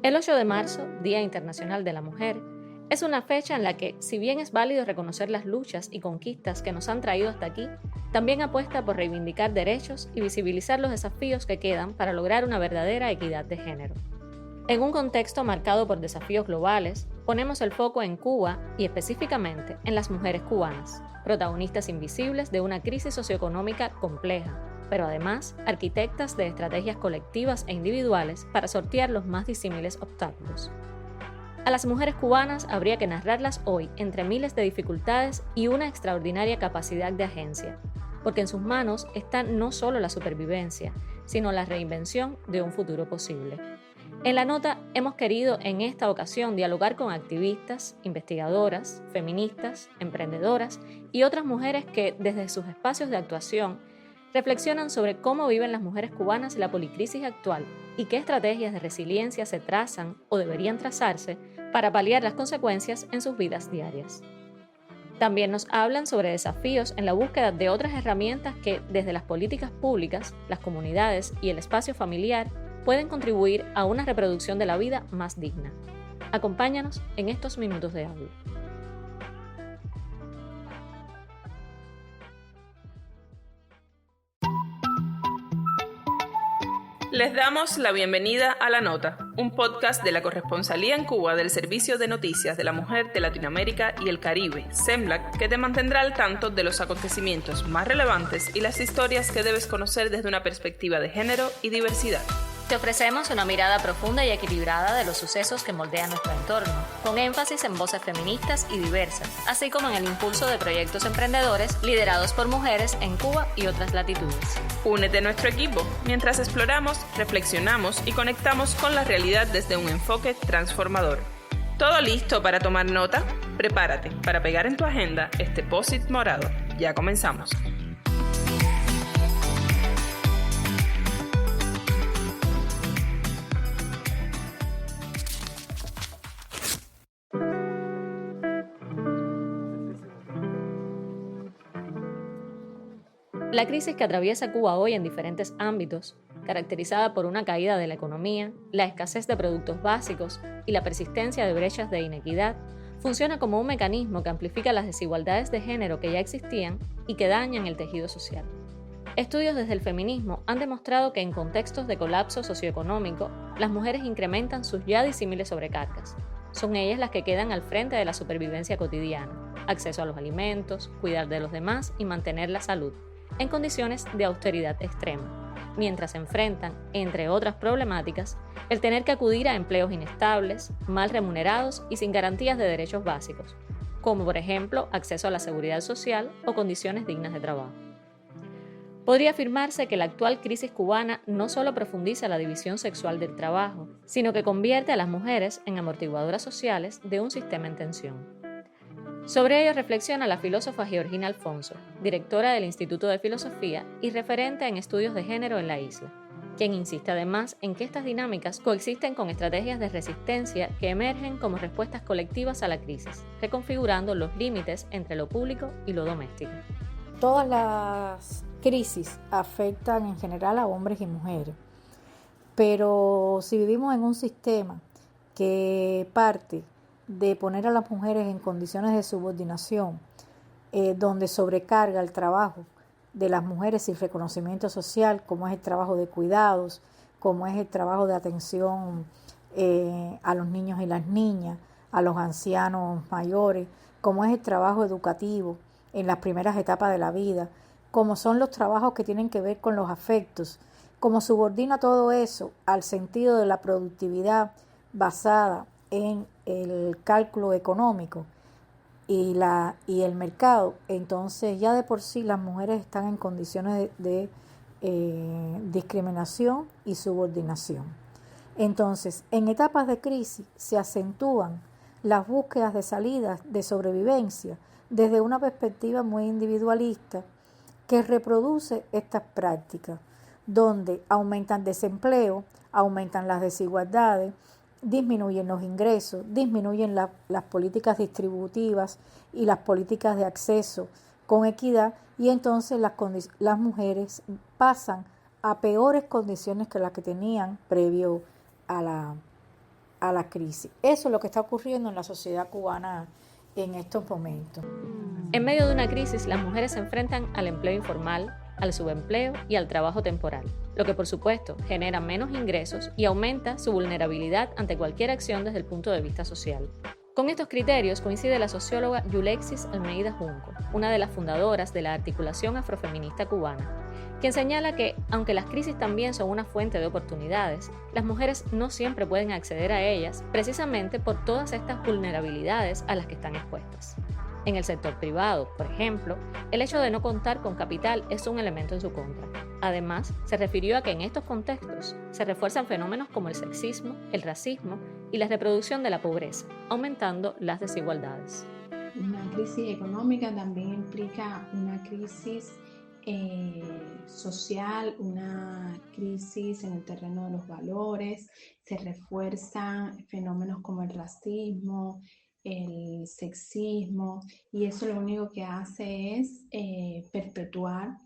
El 8 de marzo, Día Internacional de la Mujer, es una fecha en la que, si bien es válido reconocer las luchas y conquistas que nos han traído hasta aquí, también apuesta por reivindicar derechos y visibilizar los desafíos que quedan para lograr una verdadera equidad de género. En un contexto marcado por desafíos globales, ponemos el foco en Cuba y específicamente en las mujeres cubanas, protagonistas invisibles de una crisis socioeconómica compleja, pero además arquitectas de estrategias colectivas e individuales para sortear los más disímiles obstáculos. A las mujeres cubanas habría que narrarlas hoy entre miles de dificultades y una extraordinaria capacidad de agencia, porque en sus manos está no solo la supervivencia, sino la reinvención de un futuro posible. En la nota hemos querido en esta ocasión dialogar con activistas, investigadoras, feministas, emprendedoras y otras mujeres que desde sus espacios de actuación reflexionan sobre cómo viven las mujeres cubanas la policrisis actual y qué estrategias de resiliencia se trazan o deberían trazarse para paliar las consecuencias en sus vidas diarias. También nos hablan sobre desafíos en la búsqueda de otras herramientas que, desde las políticas públicas, las comunidades y el espacio familiar, pueden contribuir a una reproducción de la vida más digna. Acompáñanos en estos minutos de audio. Les damos la bienvenida a La Nota, un podcast de la corresponsalía en Cuba del Servicio de Noticias de la Mujer de Latinoamérica y el Caribe, SEMLAC, que te mantendrá al tanto de los acontecimientos más relevantes y las historias que debes conocer desde una perspectiva de género y diversidad. Te ofrecemos una mirada profunda y equilibrada de los sucesos que moldean nuestro entorno, con énfasis en voces feministas y diversas, así como en el impulso de proyectos emprendedores liderados por mujeres en Cuba y otras latitudes. Únete a nuestro equipo mientras exploramos, reflexionamos y conectamos con la realidad desde un enfoque transformador. ¿Todo listo para tomar nota? Prepárate para pegar en tu agenda este post-it morado. Ya comenzamos. La crisis que atraviesa Cuba hoy en diferentes ámbitos, caracterizada por una caída de la economía, la escasez de productos básicos y la persistencia de brechas de inequidad, funciona como un mecanismo que amplifica las desigualdades de género que ya existían y que dañan el tejido social. Estudios desde el feminismo han demostrado que en contextos de colapso socioeconómico, las mujeres incrementan sus ya disímiles sobrecargas. Son ellas las que quedan al frente de la supervivencia cotidiana, acceso a los alimentos, cuidar de los demás y mantener la salud, en condiciones de austeridad extrema, mientras enfrentan, entre otras problemáticas, el tener que acudir a empleos inestables, mal remunerados y sin garantías de derechos básicos, como por ejemplo acceso a la seguridad social o condiciones dignas de trabajo. Podría afirmarse que la actual crisis cubana no solo profundiza la división sexual del trabajo, sino que convierte a las mujeres en amortiguadoras sociales de un sistema en tensión. Sobre ello reflexiona la filósofa Georgina Alfonso, directora del Instituto de Filosofía y referente en estudios de género en la isla, quien insiste además en que estas dinámicas coexisten con estrategias de resistencia que emergen como respuestas colectivas a la crisis, reconfigurando los límites entre lo público y lo doméstico. Todas las crisis afectan en general a hombres y mujeres, pero si vivimos en un sistema que parte de poner a las mujeres en condiciones de subordinación, donde sobrecarga el trabajo de las mujeres sin reconocimiento social, como es el trabajo de cuidados, como es el trabajo de atención a los niños y las niñas, a los ancianos mayores, como es el trabajo educativo en las primeras etapas de la vida, como son los trabajos que tienen que ver con los afectos, como subordina todo eso al sentido de la productividad basada en el cálculo económico y el mercado, entonces ya de por sí las mujeres están en condiciones de discriminación y subordinación. Entonces, en etapas de crisis se acentúan las búsquedas de salidas de sobrevivencia desde una perspectiva muy individualista que reproduce estas prácticas, donde aumentan desempleo, aumentan las desigualdades, disminuyen los ingresos, disminuyen las políticas distributivas y las políticas de acceso con equidad, y entonces las mujeres pasan a peores condiciones que las que tenían previo a la crisis. Eso es lo que está ocurriendo en la sociedad cubana en estos momentos. En medio de una crisis, las mujeres se enfrentan al empleo informal, al subempleo y al trabajo temporal, lo que por supuesto genera menos ingresos y aumenta su vulnerabilidad ante cualquier acción desde el punto de vista social. Con estos criterios coincide la socióloga Yulexis Almeida Junco, una de las fundadoras de la Articulación Afrofeminista Cubana, quien señala que, aunque las crisis también son una fuente de oportunidades, las mujeres no siempre pueden acceder a ellas precisamente por todas estas vulnerabilidades a las que están expuestas. En el sector privado, por ejemplo, el hecho de no contar con capital es un elemento en su contra. Además, se refirió a que en estos contextos se refuerzan fenómenos como el sexismo, el racismo y la reproducción de la pobreza, aumentando las desigualdades. Una crisis económica también implica una crisis social, una crisis en el terreno de los valores, se refuerzan fenómenos como el racismo, el sexismo, y eso lo único que hace es perpetuar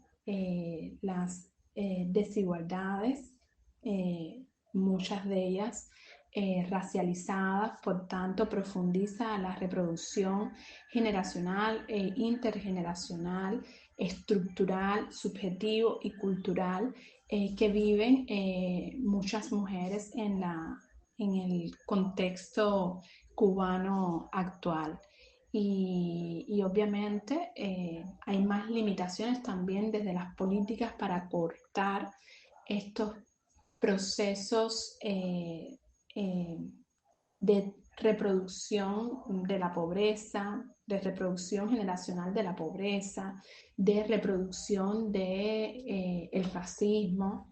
las desigualdades, muchas de ellas racializadas, por tanto profundiza la reproducción generacional e intergeneracional, estructural, subjetivo y cultural que viven muchas mujeres en el contexto cubano actual. Y obviamente hay más limitaciones también desde las políticas para cortar estos procesos de reproducción de la pobreza, de reproducción generacional de la pobreza, de reproducción de el racismo.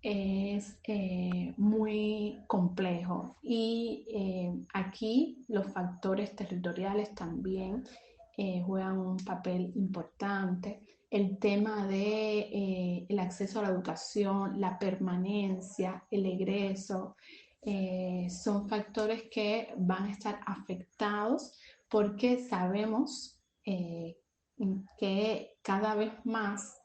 Es muy complejo y aquí los factores territoriales también juegan un papel importante. El tema de el acceso a la educación, la permanencia, el egreso, son factores que van a estar afectados porque sabemos que cada vez más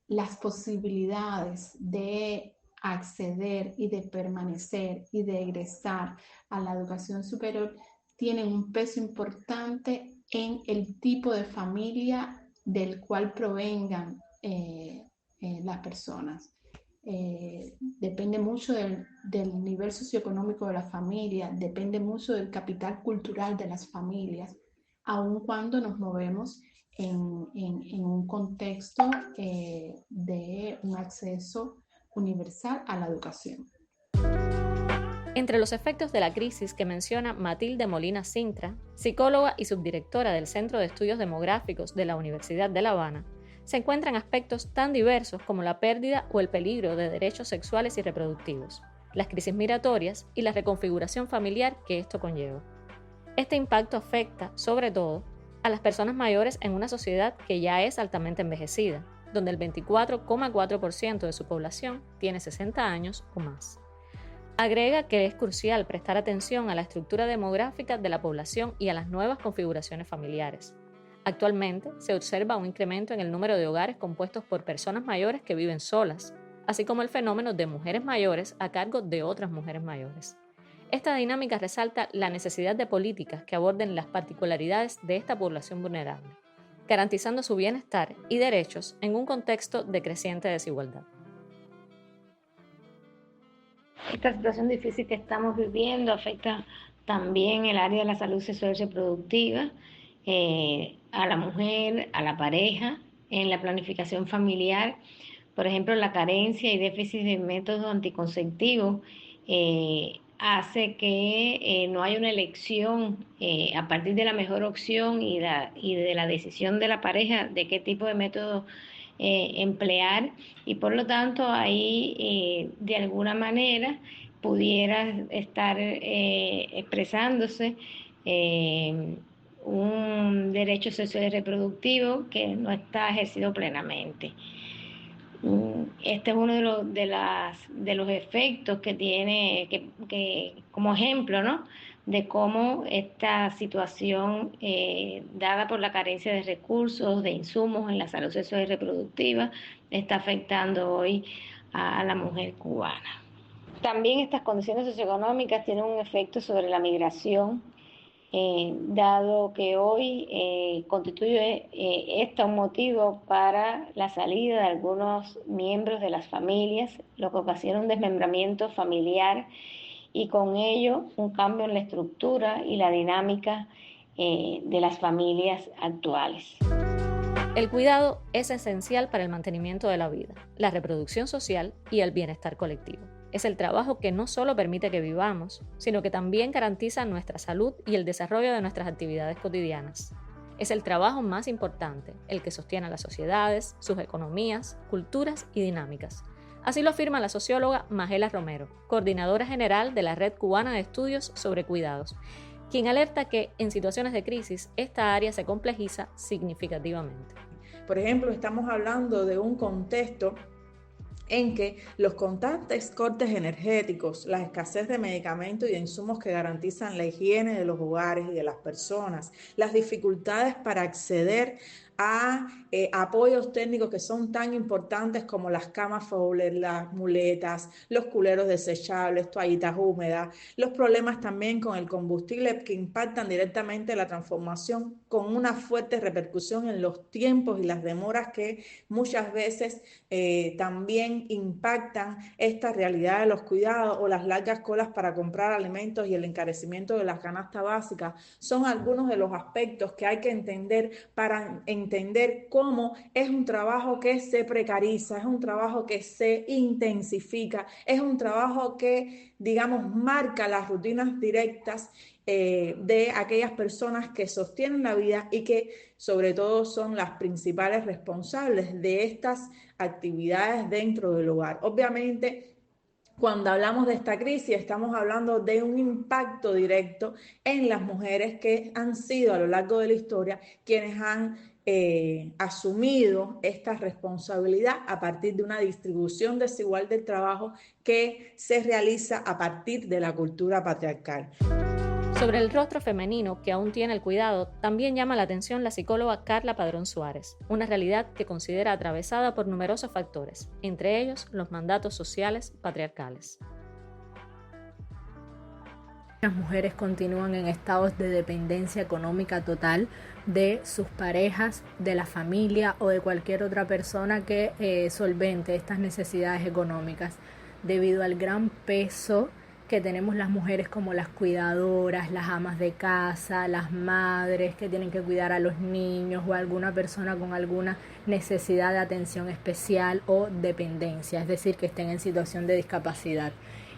las posibilidades de acceder y de permanecer y de egresar a la educación superior tienen un peso importante en el tipo de familia del cual provengan las personas. Depende mucho del nivel socioeconómico de la familia, depende mucho del capital cultural de las familias, aun cuando nos movemos en un contexto de un acceso universal a la educación. Entre los efectos de la crisis que menciona Matilde Molina Cintra, psicóloga y subdirectora del Centro de Estudios Demográficos de la Universidad de La Habana, se encuentran aspectos tan diversos como la pérdida o el peligro de derechos sexuales y reproductivos, las crisis migratorias y la reconfiguración familiar que esto conlleva. Este impacto afecta, sobre todo, a las personas mayores en una sociedad que ya es altamente envejecida, donde el 24,4% de su población tiene 60 años o más. Agrega que es crucial prestar atención a la estructura demográfica de la población y a las nuevas configuraciones familiares. Actualmente se observa un incremento en el número de hogares compuestos por personas mayores que viven solas, así como el fenómeno de mujeres mayores a cargo de otras mujeres mayores. Esta dinámica resalta la necesidad de políticas que aborden las particularidades de esta población vulnerable, garantizando su bienestar y derechos en un contexto de creciente desigualdad. Esta situación difícil que estamos viviendo afecta también el área de la salud sexual y reproductiva, a la mujer, a la pareja, en la planificación familiar. Por ejemplo, la carencia y déficit de métodos anticonceptivos hace que no haya una elección a partir de la mejor opción y de la decisión de la pareja de qué tipo de método emplear, y por lo tanto ahí de alguna manera pudiera estar expresándose un derecho sexual y reproductivo que no está ejercido plenamente. Este es uno de los efectos que tiene, que como ejemplo, ¿no?, de cómo esta situación, dada por la carencia de recursos, de insumos en la salud sexual y reproductiva, está afectando hoy a la mujer cubana. También estas condiciones socioeconómicas tienen un efecto sobre la migración, dado que hoy constituye esto un motivo para la salida de algunos miembros de las familias, lo que ocasiona un desmembramiento familiar y con ello un cambio en la estructura y la dinámica de las familias actuales. El cuidado es esencial para el mantenimiento de la vida, la reproducción social y el bienestar colectivo. Es el trabajo que no solo permite que vivamos, sino que también garantiza nuestra salud y el desarrollo de nuestras actividades cotidianas. Es el trabajo más importante, el que sostiene a las sociedades, sus economías, culturas y dinámicas. Así lo afirma la socióloga Magela Romero, coordinadora general de la Red Cubana de Estudios sobre Cuidados, quien alerta que en situaciones de crisis esta área se complejiza significativamente. Por ejemplo, estamos hablando de un contexto en que los constantes cortes energéticos, la escasez de medicamentos y de insumos que garantizan la higiene de los hogares y de las personas, las dificultades para acceder a apoyos técnicos que son tan importantes como las camas Fowler, las muletas, los culeros desechables, toallitas húmedas, los problemas también con el combustible que impactan directamente la transformación con una fuerte repercusión en los tiempos y las demoras que muchas veces también impactan esta realidad de los cuidados o las largas colas para comprar alimentos y el encarecimiento de las canastas básicas. Son algunos de los aspectos que hay que entender para entender cómo es un trabajo que se precariza, es un trabajo que se intensifica, es un trabajo que, digamos, marca las rutinas directas de aquellas personas que sostienen la vida y que sobre todo son las principales responsables de estas actividades dentro del hogar. Obviamente, cuando hablamos de esta crisis, estamos hablando de un impacto directo en las mujeres que han sido a lo largo de la historia quienes han asumido esta responsabilidad a partir de una distribución desigual del trabajo que se realiza a partir de la cultura patriarcal. Sobre el rostro femenino que aún tiene el cuidado, también llama la atención la psicóloga Carla Padrón Suárez, una realidad que considera atravesada por numerosos factores, entre ellos los mandatos sociales patriarcales. Las mujeres continúan en estados de dependencia económica total de sus parejas, de la familia o de cualquier otra persona que solvente estas necesidades económicas, debido al gran peso que tenemos las mujeres como las cuidadoras, las amas de casa, las madres que tienen que cuidar a los niños o a alguna persona con alguna necesidad de atención especial o dependencia, es decir, que estén en situación de discapacidad.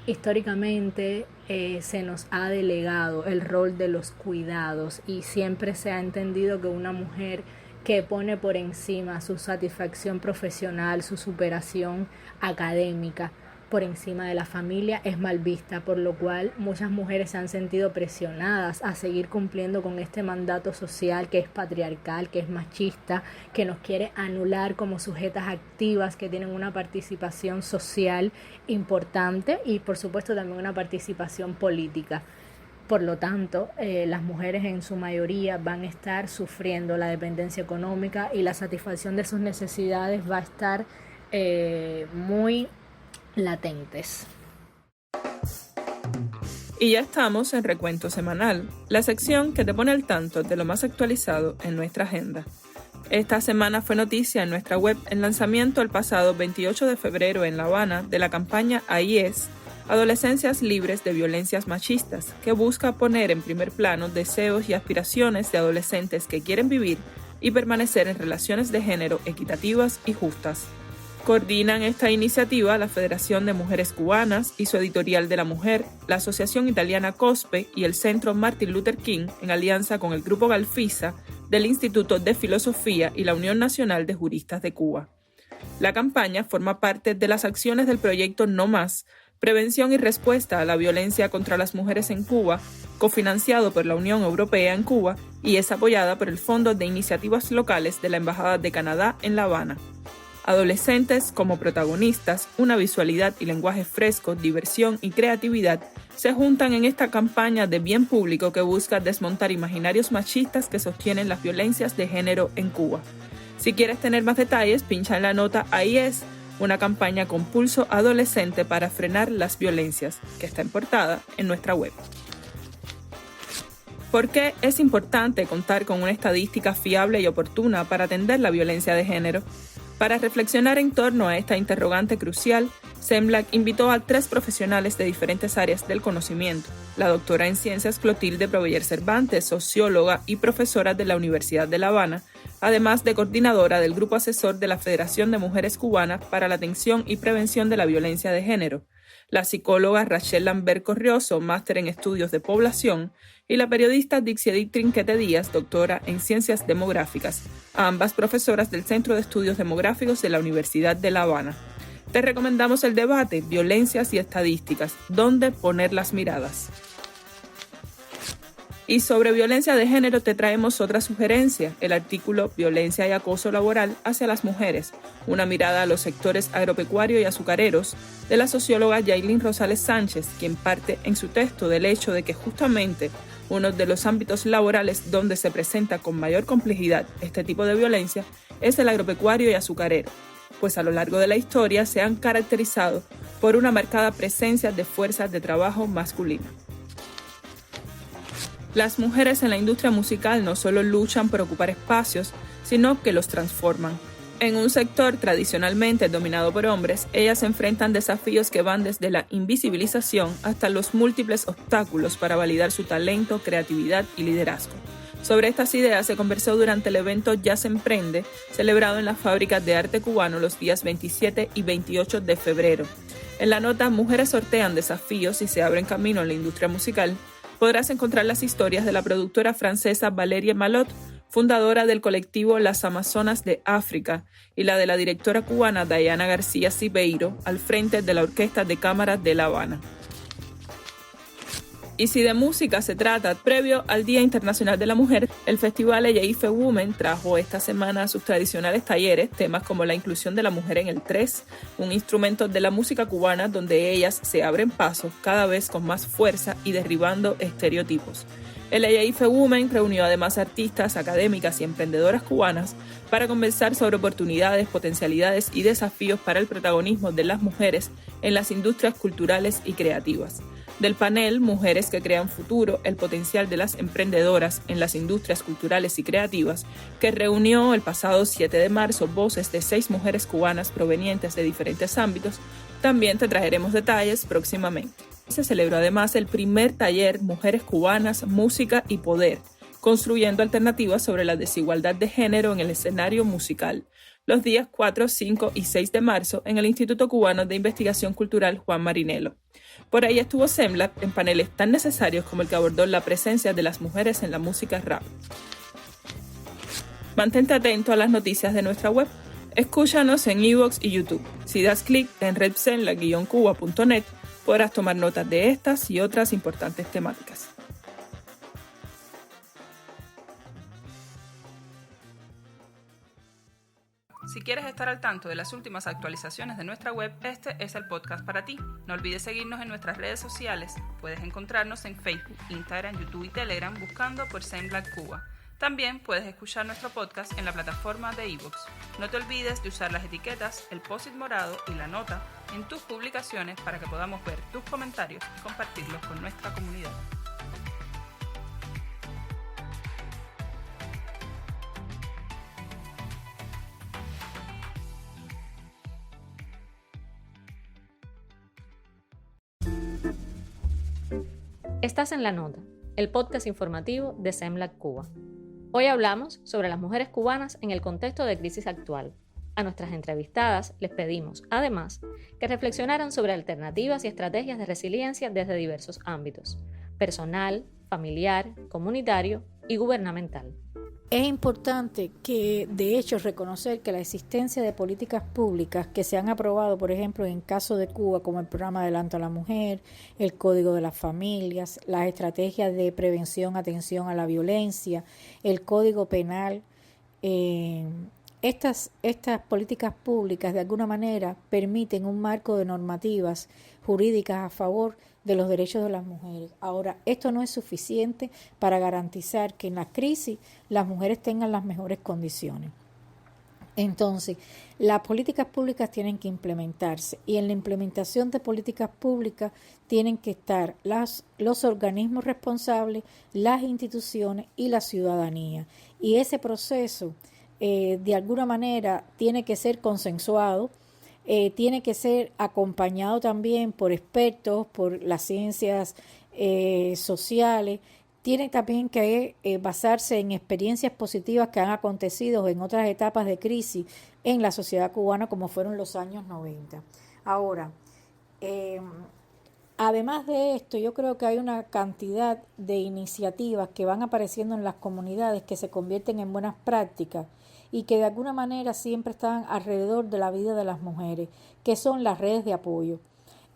Históricamente se nos ha delegado el rol de los cuidados y siempre se ha entendido que una mujer que pone por encima su satisfacción profesional, su superación académica, por encima de la familia es mal vista, por lo cual muchas mujeres se han sentido presionadas a seguir cumpliendo con este mandato social que es patriarcal, que es machista, que nos quiere anular como sujetas activas que tienen una participación social importante y por supuesto también una participación política. Por lo tanto, las mujeres en su mayoría van a estar sufriendo la dependencia económica y la satisfacción de sus necesidades va a estar muy latentes. Y ya estamos en Recuento Semanal, la sección que te pone al tanto de lo más actualizado en nuestra agenda. Esta semana fue noticia en nuestra web el lanzamiento el pasado 28 de febrero en La Habana de la campaña AIES, Adolescencias Libres de Violencias Machistas, que busca poner en primer plano deseos y aspiraciones de adolescentes que quieren vivir y permanecer en relaciones de género equitativas y justas. Coordinan esta iniciativa la Federación de Mujeres Cubanas y su Editorial de la Mujer, la Asociación Italiana COSPE y el Centro Martin Luther King en alianza con el Grupo Galfisa del Instituto de Filosofía y la Unión Nacional de Juristas de Cuba. La campaña forma parte de las acciones del proyecto No Más, Prevención y Respuesta a la Violencia contra las Mujeres en Cuba, cofinanciado por la Unión Europea en Cuba y es apoyada por el Fondo de Iniciativas Locales de la Embajada de Canadá en La Habana. Adolescentes como protagonistas, una visualidad y lenguaje fresco, diversión y creatividad se juntan en esta campaña de bien público que busca desmontar imaginarios machistas que sostienen las violencias de género en Cuba. Si quieres tener más detalles, pincha en la nota Ahí es, una campaña con pulso adolescente para frenar las violencias, que está en portada en nuestra web. ¿Por qué es importante contar con una estadística fiable y oportuna para atender la violencia de género? Para reflexionar en torno a esta interrogante crucial, Semblak invitó a 3 profesionales de diferentes áreas del conocimiento: la doctora en ciencias Clotilde Proveller Cervantes, socióloga y profesora de la Universidad de La Habana, además de coordinadora del grupo asesor de la Federación de Mujeres Cubanas para la Atención y Prevención de la Violencia de Género, la psicóloga Rachel Lambert Corrioso, máster en Estudios de Población, y la periodista Dixie Trinquete Díaz, doctora en Ciencias Demográficas, ambas profesoras del Centro de Estudios Demográficos de la Universidad de La Habana. Te recomendamos el debate Violencias y Estadísticas, ¿dónde poner las miradas? Y sobre violencia de género te traemos otra sugerencia, el artículo Violencia y acoso laboral hacia las mujeres, una mirada a los sectores agropecuario y azucareros, de la socióloga Yailin Rosales Sánchez, quien parte en su texto del hecho de que justamente uno de los ámbitos laborales donde se presenta con mayor complejidad este tipo de violencia es el agropecuario y azucarero, pues a lo largo de la historia se han caracterizado por una marcada presencia de fuerzas de trabajo masculina. Las mujeres en la industria musical no solo luchan por ocupar espacios, sino que los transforman. En un sector tradicionalmente dominado por hombres, ellas enfrentan desafíos que van desde la invisibilización hasta los múltiples obstáculos para validar su talento, creatividad y liderazgo. Sobre estas ideas se conversó durante el evento Ya se Emprende, celebrado en la Fábrica de Arte Cubano los días 27 y 28 de febrero. En la nota Mujeres sortean desafíos y se abren camino en la industria musical, podrás encontrar las historias de la productora francesa Valérie Malot, fundadora del colectivo Las Amazonas de África, y la de la directora cubana Diana García Sibeiro, al frente de la Orquesta de Cámara de La Habana. Y si de música se trata, previo al Día Internacional de la Mujer, el Festival Elleife Women trajo esta semana sus tradicionales talleres, temas como la inclusión de la mujer en el tres, un instrumento de la música cubana donde ellas se abren paso cada vez con más fuerza y derribando estereotipos. El Elleife Women reunió además artistas, académicas y emprendedoras cubanas para conversar sobre oportunidades, potencialidades y desafíos para el protagonismo de las mujeres en las industrias culturales y creativas. Del panel Mujeres que crean futuro, el potencial de las emprendedoras en las industrias culturales y creativas, que reunió el pasado 7 de marzo voces de 6 mujeres cubanas provenientes de diferentes ámbitos, también te traeremos detalles próximamente. Se celebró además el primer taller Mujeres Cubanas, Música y Poder, construyendo alternativas sobre la desigualdad de género en el escenario musical, los días 4, 5 y 6 de marzo en el Instituto Cubano de Investigación Cultural Juan Marinelo. Por ahí estuvo Semblak en paneles tan necesarios como el que abordó la presencia de las mujeres en la música rap. Mantente atento a las noticias de nuestra web. Escúchanos en iVoox y YouTube. Si das clic en redsemblak-cuba.net, podrás tomar notas de estas y otras importantes temáticas. Si quieres estar al tanto de las últimas actualizaciones de nuestra web, este es el podcast para ti. No olvides seguirnos en nuestras redes sociales. Puedes encontrarnos en Facebook, Instagram, YouTube y Telegram buscando por Semblak Cuba. También puedes escuchar nuestro podcast en la plataforma de iVoox. No te olvides de usar las etiquetas, el post-it morado y la nota en tus publicaciones para que podamos ver tus comentarios y compartirlos con nuestra comunidad. Estás en La Nota, el podcast informativo de Semblak Cuba. Hoy hablamos sobre las mujeres cubanas en el contexto de crisis actual. A nuestras entrevistadas les pedimos, además, que reflexionaran sobre alternativas y estrategias de resiliencia desde diversos ámbitos: personal, familiar, comunitario y gubernamental. Es importante que, de hecho, reconocer que la existencia de políticas públicas que se han aprobado, por ejemplo, en caso de Cuba, como el programa Adelanto a la Mujer, el Código de las Familias, las estrategias de prevención, atención a la violencia, el Código Penal, estas políticas públicas de alguna manera permiten un marco de normativas jurídicas a favor de los derechos de las mujeres. Ahora, esto no es suficiente para garantizar que en la crisis las mujeres tengan las mejores condiciones. Entonces, las políticas públicas tienen que implementarse y en la implementación de políticas públicas tienen que estar los organismos responsables, las instituciones y la ciudadanía. Y ese proceso, de alguna manera, tiene que ser consensuado, tiene que ser acompañado también por expertos, por las ciencias sociales. Tiene también que basarse en experiencias positivas que han acontecido en otras etapas de crisis en la sociedad cubana, como fueron los años 90. Ahora, además de esto, yo creo que hay una cantidad de iniciativas que van apareciendo en las comunidades que se convierten en buenas prácticas y que de alguna manera siempre están alrededor de la vida de las mujeres, que son las redes de apoyo.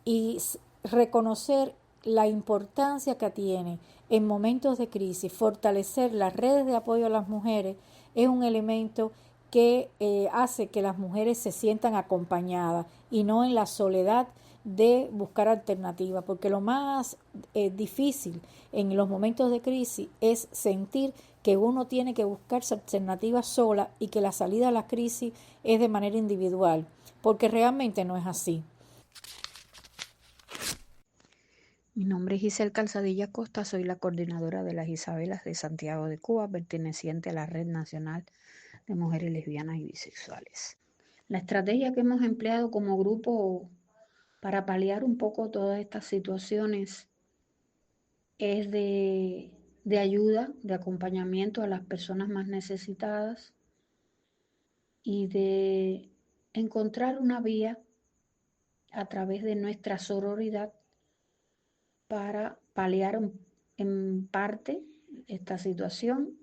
Y reconocer la importancia que tiene en momentos de crisis fortalecer las redes de apoyo a las mujeres es un elemento que hace que las mujeres se sientan acompañadas y no en la soledad de buscar alternativas, porque lo más difícil en los momentos de crisis es sentir que uno tiene que buscarse alternativas sola y que la salida a la crisis es de manera individual, porque realmente no es así. Mi nombre es Giselle Calzadilla Costa, soy la coordinadora de las Isabelas de Santiago de Cuba, perteneciente a la Red Nacional de Mujeres Lesbianas y Bisexuales. La estrategia que hemos empleado como grupo para paliar un poco todas estas situaciones es de ayuda, de acompañamiento a las personas más necesitadas y de encontrar una vía a través de nuestra sororidad para paliar en parte esta situación.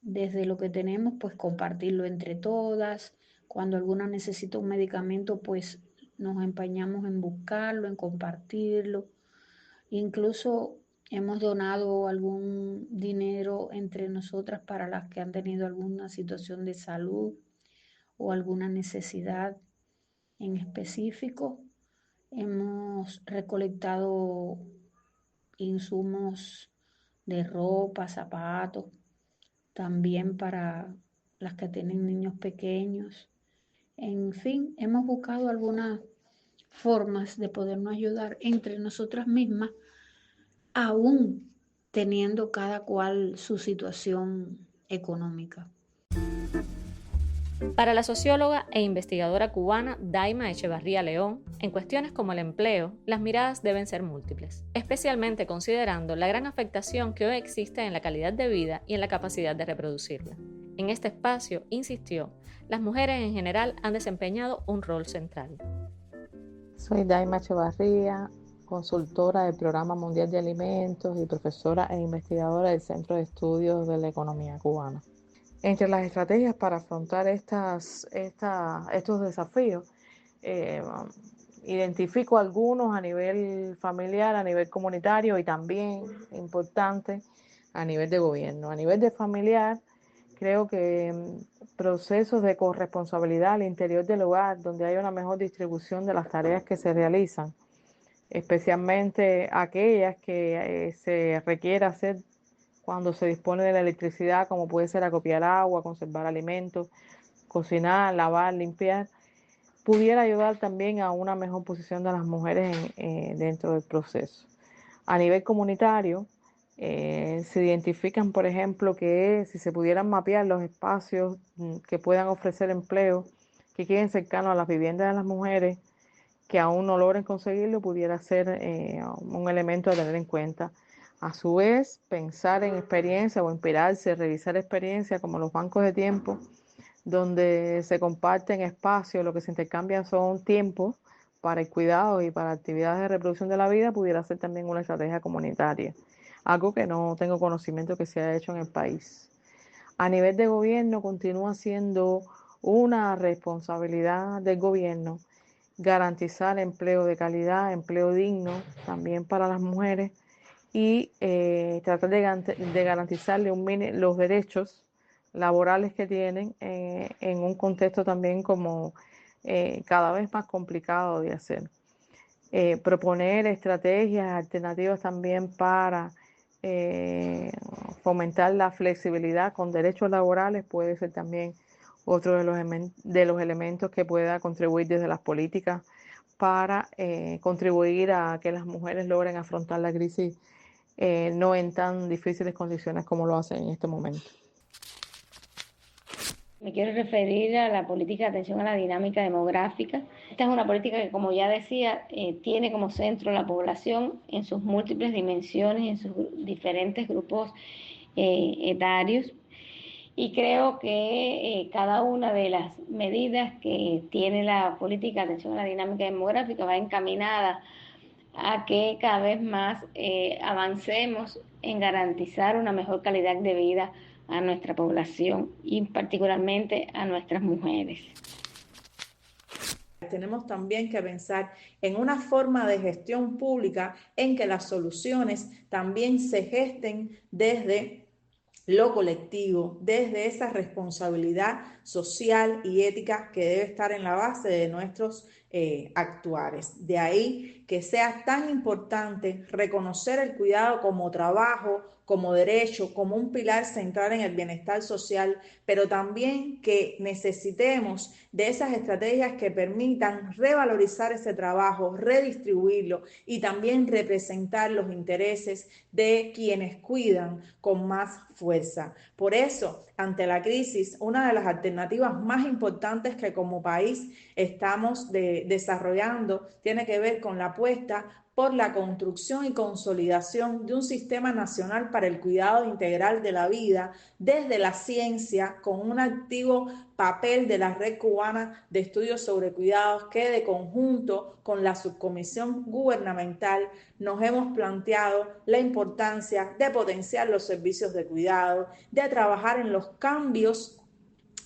Desde lo que tenemos, pues compartirlo entre todas. Cuando alguna necesita un medicamento, pues nos empeñamos en buscarlo, en compartirlo. Incluso hemos donado algún dinero entre nosotras para las que han tenido alguna situación de salud o alguna necesidad en específico. Hemos recolectado insumos de ropa, zapatos, también para las que tienen niños pequeños. En fin, hemos buscado algunas formas de podernos ayudar entre nosotras mismas, aún teniendo cada cual su situación económica. Para la socióloga e investigadora cubana Daima Echevarría León, en cuestiones como el empleo, las miradas deben ser múltiples, especialmente considerando la gran afectación que hoy existe en la calidad de vida y en la capacidad de reproducirla. En este espacio, insistió, las mujeres en general han desempeñado un rol central. Soy Daima Echevarría, consultora del Programa Mundial de Alimentos y profesora e investigadora del Centro de Estudios de la Economía Cubana. Entre las estrategias para afrontar estos desafíos, identifico algunos a nivel familiar, a nivel comunitario y también importante a nivel de gobierno. A nivel de familiar, creo que procesos de corresponsabilidad al interior del hogar, donde hay una mejor distribución de las tareas que se realizan, especialmente aquellas que se requiere hacer cuando se dispone de la electricidad, como puede ser acopiar agua, conservar alimentos, cocinar, lavar, limpiar, pudiera ayudar también a una mejor posición de las mujeres dentro del proceso. A nivel comunitario, se identifican, por ejemplo, que si se pudieran mapear los espacios que puedan ofrecer empleo, que queden cercanos a las viviendas de las mujeres, que aún no logren conseguirlo, pudiera ser un elemento a tener en cuenta. A su vez, pensar en experiencia o inspirarse, revisar experiencias como los bancos de tiempo, donde se comparten espacios, lo que se intercambian son tiempos para el cuidado y para actividades de reproducción de la vida, pudiera ser también una estrategia comunitaria, algo que no tengo conocimiento que se haya hecho en el país. A nivel de gobierno, continúa siendo una responsabilidad del gobierno garantizar empleo de calidad, empleo digno también para las mujeres y tratar de garantizarle los derechos laborales que tienen en un contexto también como cada vez más complicado de hacer. Proponer estrategias alternativas también para fomentar la flexibilidad con derechos laborales puede ser también otro de los elementos que pueda contribuir desde las políticas para contribuir a que las mujeres logren afrontar la crisis no en tan difíciles condiciones como lo hacen en este momento. Me quiero referir a la política de atención a la dinámica demográfica. Esta es una política que, como ya decía, tiene como centro la población en sus múltiples dimensiones, en sus diferentes grupos etarios. Y creo que cada una de las medidas que tiene la política de atención a la dinámica demográfica va encaminada a que cada vez más avancemos en garantizar una mejor calidad de vida a nuestra población y particularmente a nuestras mujeres. Tenemos también que pensar en una forma de gestión pública en que las soluciones también se gesten desde lo colectivo, desde esa responsabilidad social y ética que debe estar en la base de nuestros actuares. De ahí que sea tan importante reconocer el cuidado como trabajo, como derecho, como un pilar central en el bienestar social, pero también que necesitemos de esas estrategias que permitan revalorizar ese trabajo, redistribuirlo y también representar los intereses de quienes cuidan con más fuerza. Por eso, ante la crisis, una de las alternativas más importantes que como país estamos desarrollando tiene que ver con la apuesta por la construcción y consolidación de un sistema nacional para el cuidado integral de la vida desde la ciencia, con un activo papel de la Red Cubana de Estudios sobre Cuidados que de conjunto con la subcomisión gubernamental nos hemos planteado la importancia de potenciar los servicios de cuidado, de trabajar en los cambios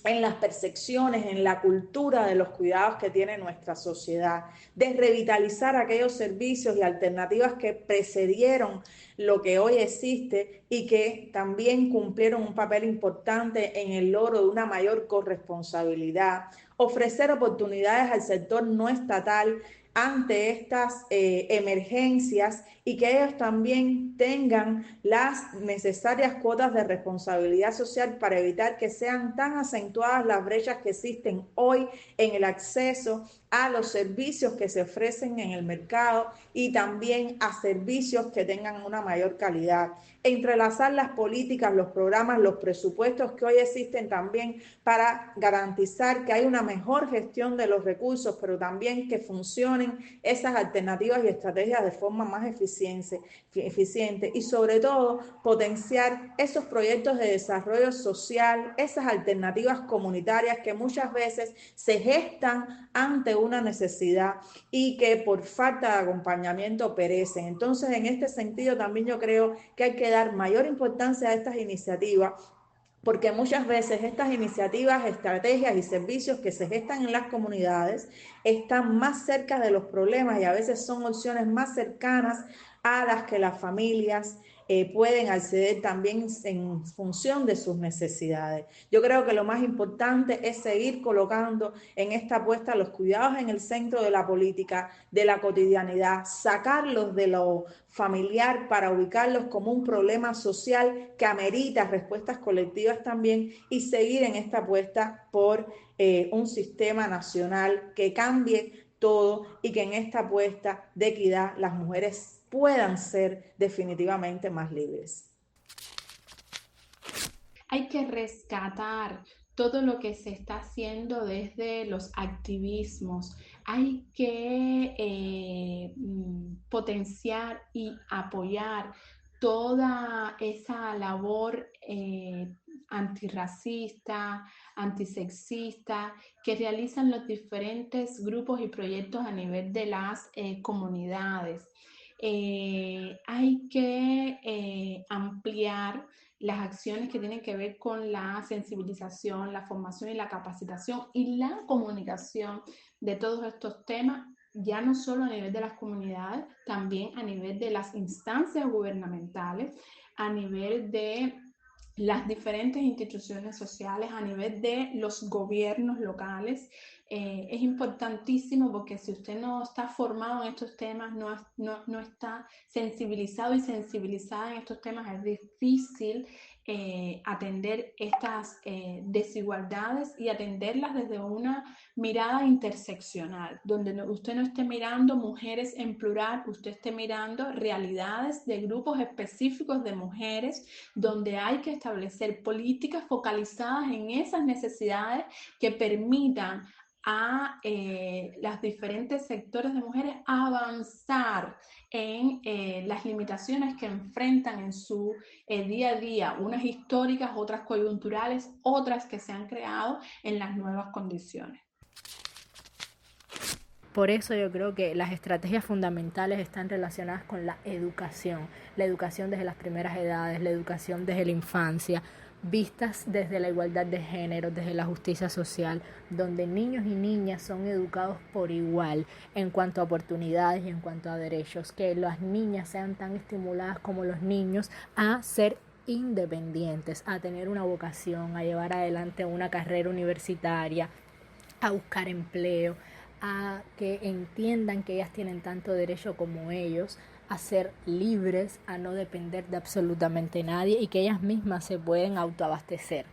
en las percepciones, en la cultura de los cuidados que tiene nuestra sociedad, de revitalizar aquellos servicios y alternativas que precedieron lo que hoy existe y que también cumplieron un papel importante en el logro de una mayor corresponsabilidad, ofrecer oportunidades al sector no estatal ante estas emergencias y que ellos también tengan las necesarias cuotas de responsabilidad social para evitar que sean tan acentuadas las brechas que existen hoy en el acceso a los servicios que se ofrecen en el mercado y también a servicios que tengan una mayor calidad. Entrelazar las políticas, los programas, los presupuestos que hoy existen también para garantizar que hay una mejor gestión de los recursos, pero también que funcionen esas alternativas y estrategias de forma más eficiente y sobre todo potenciar esos proyectos de desarrollo social, esas alternativas comunitarias que muchas veces se gestan ante una necesidad y que por falta de acompañamiento perecen. Entonces, en este sentido también yo creo que hay que dar mayor importancia a estas iniciativas, porque muchas veces estas iniciativas, estrategias y servicios que se gestan en las comunidades están más cerca de los problemas y a veces son opciones más cercanas a las que las familias pueden acceder también en función de sus necesidades. Yo creo que lo más importante es seguir colocando en esta apuesta los cuidados en el centro de la política, de la cotidianidad, sacarlos de lo familiar para ubicarlos como un problema social que amerita respuestas colectivas también y seguir en esta apuesta por un sistema nacional que cambie todo y que en esta apuesta de equidad las mujeres puedan ser definitivamente más libres. Hay que rescatar todo lo que se está haciendo desde los activismos. Hay que potenciar y apoyar toda esa labor antirracista, antisexista que realizan los diferentes grupos y proyectos a nivel de las comunidades. Hay que ampliar las acciones que tienen que ver con la sensibilización, la formación y la capacitación y la comunicación de todos estos temas, ya no solo a nivel de las comunidades, también a nivel de las instancias gubernamentales, a nivel de las diferentes instituciones sociales, a nivel de los gobiernos locales. Es importantísimo porque si usted no está formado en estos temas, no está sensibilizado y sensibilizada en estos temas, es difícil atender estas desigualdades y atenderlas desde una mirada interseccional, donde usted no esté mirando mujeres en plural, usted esté mirando realidades de grupos específicos de mujeres, donde hay que establecer políticas focalizadas en esas necesidades que permitan a los diferentes sectores de mujeres avanzar en las limitaciones que enfrentan en su día a día, unas históricas, otras coyunturales, otras que se han creado en las nuevas condiciones. Por eso yo creo que las estrategias fundamentales están relacionadas con la educación desde las primeras edades, la educación desde la infancia, vistas desde la igualdad de género, desde la justicia social, donde niños y niñas son educados por igual en cuanto a oportunidades y en cuanto a derechos, que las niñas sean tan estimuladas como los niños a ser independientes, a tener una vocación, a llevar adelante una carrera universitaria, a buscar empleo, a que entiendan que ellas tienen tanto derecho como ellos a ser libres, a no depender de absolutamente nadie y que ellas mismas se pueden autoabastecer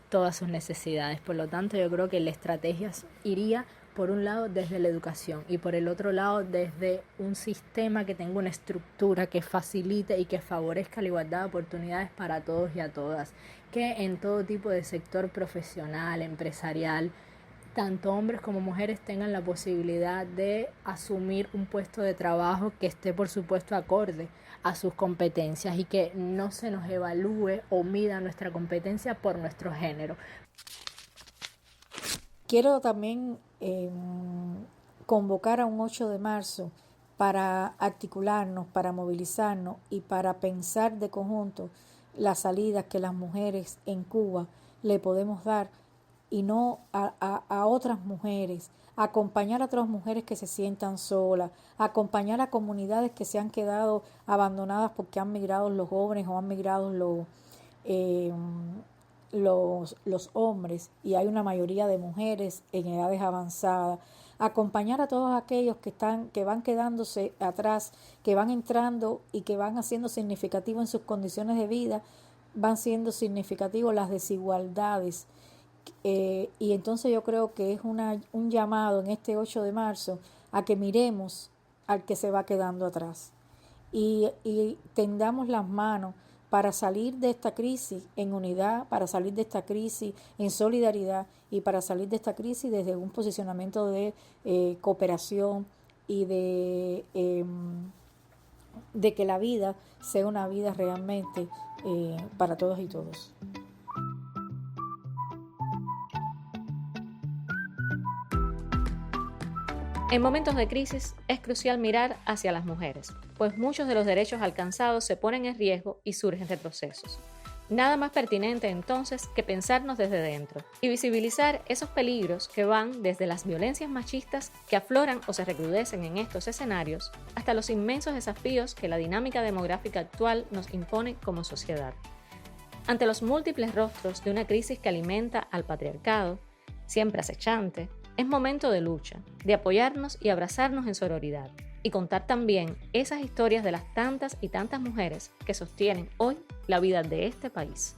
todas sus necesidades. Por lo tanto, yo creo que la estrategia iría por un lado desde la educación y por el otro lado desde un sistema que tenga una estructura que facilite y que favorezca la igualdad de oportunidades para todos y a todas, que en todo tipo de sector profesional, empresarial, tanto hombres como mujeres tengan la posibilidad de asumir un puesto de trabajo que esté, por supuesto, acorde a sus competencias y que no se nos evalúe o mida nuestra competencia por nuestro género. Quiero también convocar a un 8 de marzo para articularnos, para movilizarnos y para pensar de conjunto las salidas que las mujeres en Cuba le podemos dar y no a otras mujeres, acompañar a otras mujeres que se sientan solas, acompañar a comunidades que se han quedado abandonadas porque han migrado los jóvenes o han migrado los hombres y hay una mayoría de mujeres en edades avanzadas, acompañar a todos aquellos que van quedándose atrás, que van entrando y que van haciendo significativo en sus condiciones de vida, van siendo significativos las desigualdades. Y entonces yo creo que es un llamado en este 8 de marzo a que miremos al que se va quedando atrás y tendamos las manos para salir de esta crisis en unidad, para salir de esta crisis en solidaridad y para salir de esta crisis desde un posicionamiento de cooperación y de que la vida sea una vida realmente para todos y todos. En momentos de crisis es crucial mirar hacia las mujeres, pues muchos de los derechos alcanzados se ponen en riesgo y surgen retrocesos. Nada más pertinente entonces que pensarnos desde dentro y visibilizar esos peligros que van desde las violencias machistas que afloran o se recrudecen en estos escenarios hasta los inmensos desafíos que la dinámica demográfica actual nos impone como sociedad. Ante los múltiples rostros de una crisis que alimenta al patriarcado, siempre acechante, es momento de lucha, de apoyarnos y abrazarnos en sororidad y contar también esas historias de las tantas y tantas mujeres que sostienen hoy la vida de este país.